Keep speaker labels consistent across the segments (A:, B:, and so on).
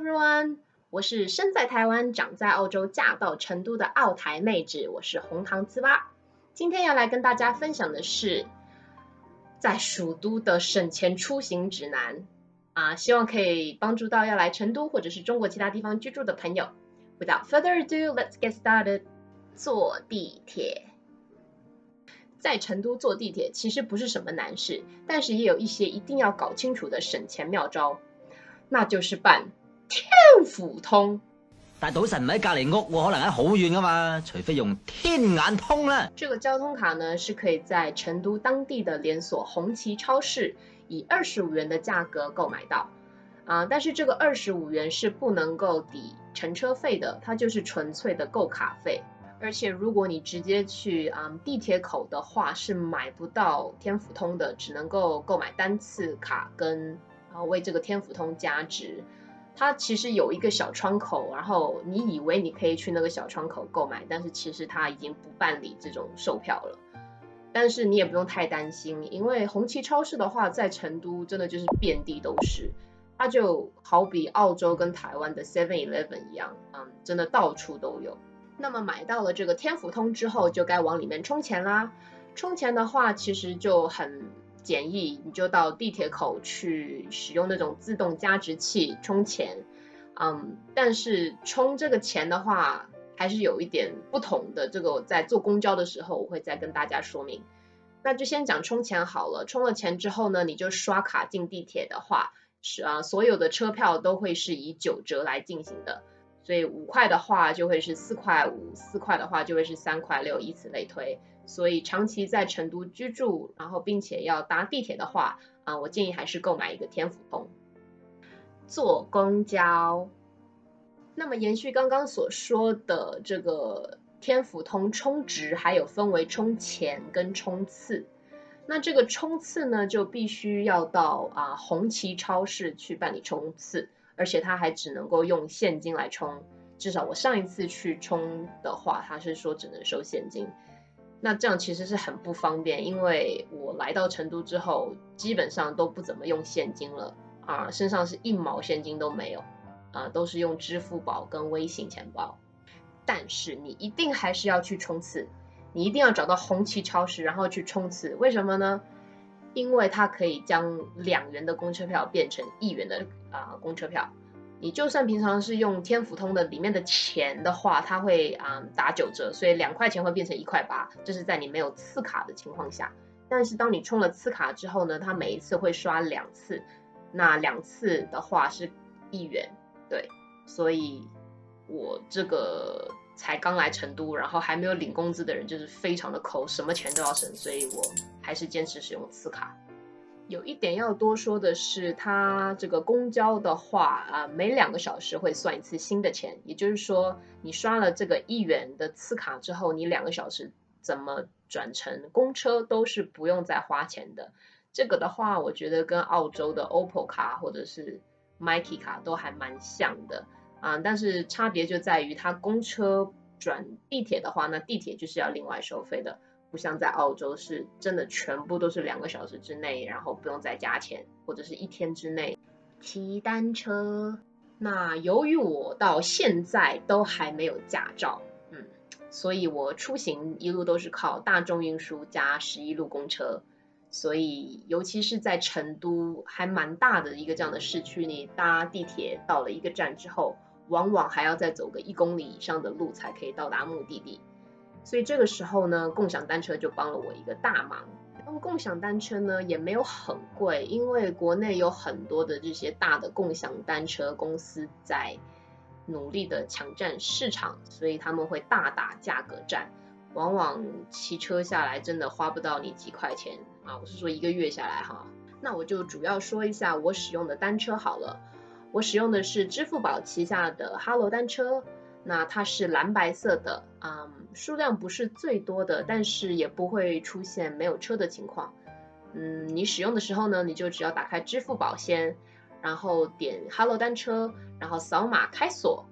A: everyone， 我是生在台湾、长在澳洲、嫁到成都的澳台妹纸，我是红糖糍粑。今天要来跟大家分享的是在蜀都的省钱出行指南希望可以帮助到要来成都或者是中国其他地方居住的朋友。Without further ado, let's get started. 坐地铁。在成都坐地铁其实不是什么难事，但是也有一些一定要搞清楚的省钱妙招，那就是办天府通。
B: 但賭神唔喺隔離屋，可能喺好遠噶嘛，除非用天眼通啦。
A: 这个交通卡呢，是可以在成都当地的连锁红旗超市以25元的价格购买到但是这个25元是不能够抵乘车费的，它就是纯粹的购卡费。而且如果你直接去地铁口的话，是买不到天府通的，只能够购买单次卡跟为这个天府通加值。它其实有一个小窗口，然后你以为你可以去那个小窗口购买，但是其实它已经不办理这种售票了。但是你也不用太担心，因为红旗超市的话，在成都真的就是遍地都是，它就好比澳洲跟台湾的 7-Eleven 一样，真的到处都有。那么买到了这个天府通之后，就该往里面充钱啦。充钱的话，其实就很简易，你就到地铁口去使用那种自动加值器充钱。但是充这个钱的话，还是有一点不同的，这个我在坐公交的时候我会再跟大家说明。那就先讲充钱好了。充了钱之后呢，你就刷卡进地铁的话，所有的车票都会是以9折来进行的。所以5块的话就会是4块5， 4块的话就会是3块6，以此类推。所以长期在成都居住，然后并且要搭地铁的话我建议还是购买一个天府通。坐公交。那么延续刚刚所说的这个天府通充值，还有分为充钱跟冲刺。那这个冲刺呢，就必须要到红旗超市去办理冲刺，而且它还只能够用现金来充。至少我上一次去充的话，他是说只能收现金。那这样其实是很不方便，因为我来到成都之后，基本上都不怎么用现金了身上是1毛现金都没有都是用支付宝跟微信钱包。但是你一定还是要去冲刺，你一定要找到红旗超市，然后去冲刺。为什么呢？因为它可以将2元的公车票变成1元的公车票。你就算平常是用天府通的里面的钱的话，它会打9折，所以2块钱会变成1块8，这是在你没有次卡的情况下。但是当你充了次卡之后呢，它每一次会刷2次，那2次的话是1元。对，所以我这个才刚来成都，然后还没有领工资的人就是非常的抠，什么钱都要省，所以我还是坚持使用次卡。有一点要多说的是，它这个公交的话每2个小时会算一次新的钱，也就是说你刷了这个1元的次卡之后，你2个小时怎么转乘公车都是不用再花钱的。这个的话我觉得跟澳洲的 OPPO 卡或者是 Myki 卡都还蛮像的但是差别就在于它公车转地铁的话，那地铁就是要另外收费的，不像在澳洲是真的全部都是2个小时之内，然后不用再加钱，或者是1天之内。骑单车。那由于我到现在都还没有驾照所以我出行一路都是靠大众运输加11路公车。所以尤其是在成都还蛮大的一个这样的市区，你搭地铁到了一个站之后，往往还要再走个1公里以上的路才可以到达目的地。所以这个时候呢，共享单车就帮了我一个大忙。共享单车呢也没有很贵，因为国内有很多的这些大的共享单车公司在努力的抢占市场，所以他们会大打价格战，往往骑车下来真的花不到你几块钱我是说1个月下来那我就主要说一下我使用的单车好了。我使用的是支付宝旗下的哈罗单车，那它是蓝白色的数量不是最多的，但是也不会出现没有车的情况。你使用的时候呢，你就只要打开支付宝先，然后点哈罗单车，然后扫码开锁，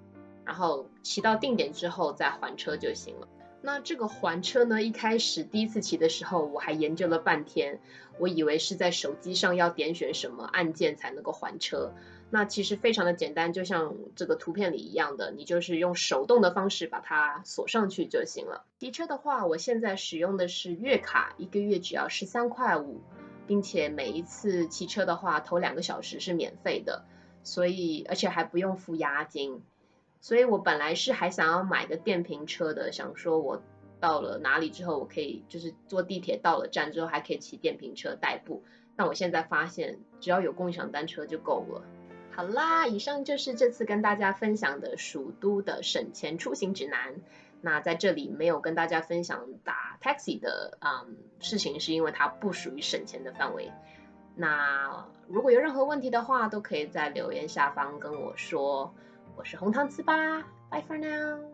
A: 然后骑到定点之后再还车就行了。那这个还车呢，一开始第一次骑的时候我还研究了半天，我以为是在手机上要点选什么按键才能够还车。那其实非常的简单，就像这个图片里一样的，你就是用手动的方式把它锁上去就行了。骑车的话，我现在使用的是月卡，一个月只要13.5块，并且每一次骑车的话，头2个小时是免费的，所以而且还不用付押金。所以我本来是还想要买个电瓶车的，想说我到了哪里之后，我可以就是坐地铁到了站之后还可以骑电瓶车代步。但我现在发现，只要有共享单车就够了。好啦，以上就是这次跟大家分享的蜀都的省钱出行指南。那在这里没有跟大家分享打 taxi 的事情，是因为它不属于省钱的范围。那如果有任何问题的话，都可以在留言下方跟我说。我是红糖糍粑，Bye for now。